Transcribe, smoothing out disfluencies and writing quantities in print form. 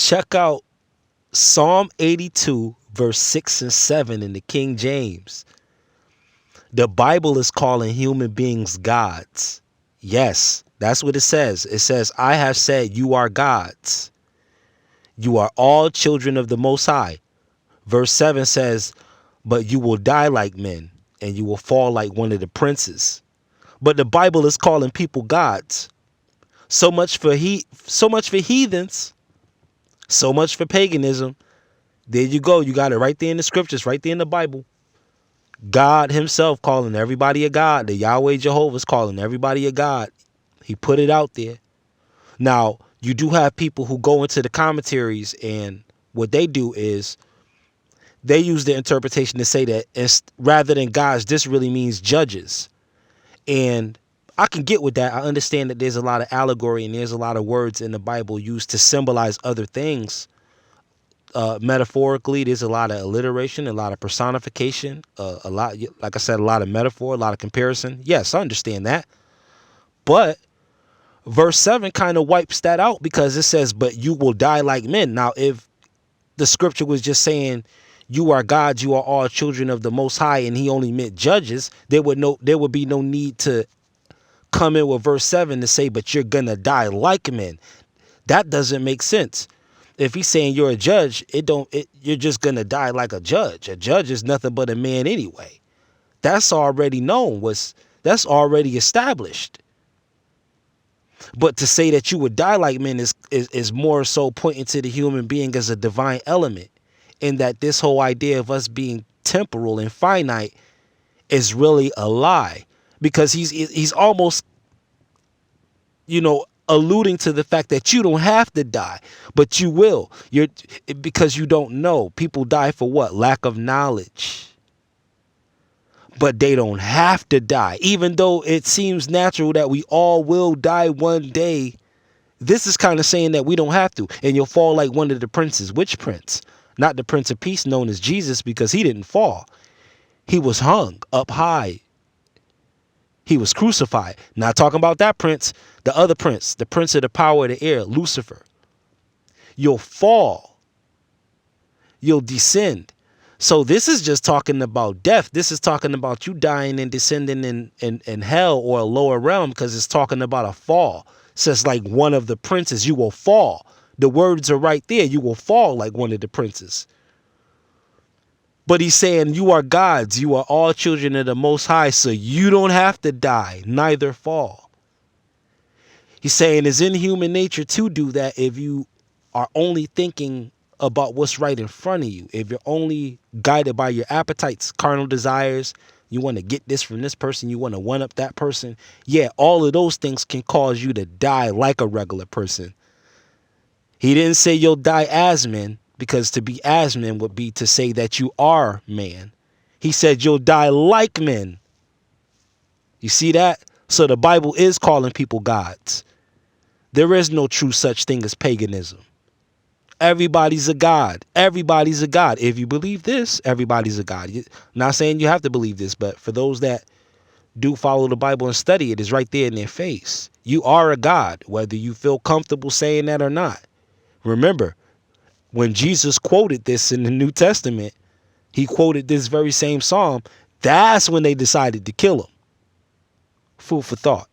Check out Psalm 82, verse 6 and 7 in the King James. The Bible is calling human beings gods. Yes, that's what it says. It says, I have said you are gods. You are all children of the Most High. Verse 7 says, but you will die like men, and you will fall like one of the princes. But the Bible is calling people gods. So much for heathens. So much for paganism. There you go. You got it right there in the scriptures, right there in the Bible. God himself calling everybody a god. The Yahweh Jehovah's calling everybody a god. He put it out there. Now, you do have people who go into the commentaries, and what they do is they use the interpretation to say that rather than gods, this really means judges. And I can get with that. I understand that there's a lot of allegory and there's a lot of words in the Bible used to symbolize other things. Metaphorically, there's a lot of alliteration, a lot of personification, a lot, like I said, a lot of metaphor, a lot of comparison. Yes, I understand that. But verse 7 kind of wipes that out because it says, but you will die like men. Now, if the scripture was just saying you are gods, you are all children of the Most High, and he only meant judges, there would be no need to come in with verse 7 to say, but you're gonna die like men. That doesn't make sense. If he's saying you're a judge, you're just gonna die like a judge. A judge is nothing but a man anyway. That's already known. That's already established. But to say that you would die like men is more so pointing to the human being as a divine element, and that this whole idea of us being temporal and finite is really a lie, because he's almost, alluding to the fact that you don't have to die, but you will. Because you don't know. People die for what? Lack of knowledge. But they don't have to die. Even though it seems natural that we all will die one day, this is kind of saying that we don't have to. And you'll fall like one of the princes. Which prince? Not the Prince of Peace known as Jesus, because he didn't fall. He was hung up high. He was crucified. Not talking about that prince. The other prince, the prince of the power of the air, Lucifer. You'll fall. You'll descend. So this is just talking about death. This is talking about you dying and descending in hell or a lower realm, because it's talking about a fall. It says like one of the princes, you will fall. The words are right there. You will fall like one of the princes. But he's saying you are gods. You are all children of the Most High, so you don't have to die, neither fall. He's saying it's in human nature to do that if you are only thinking about what's right in front of you. If you're only guided by your appetites, carnal desires, you want to get this from this person, you want to one up that person. Yeah, all of those things can cause you to die like a regular person. He didn't say you'll die as men, because to be as men would be to say that you are man. He said you'll die like men. You see that? So the Bible is calling people gods. There is no true such thing as paganism. Everybody's a god. Everybody's a god. If you believe this, everybody's a god. I'm not saying you have to believe this, but for those that do follow the Bible and study it, it's right there in their face. You are a god, whether you feel comfortable saying that or not. Remember, when Jesus quoted this in the New Testament, he quoted this very same psalm. That's when they decided to kill him. Food for thought.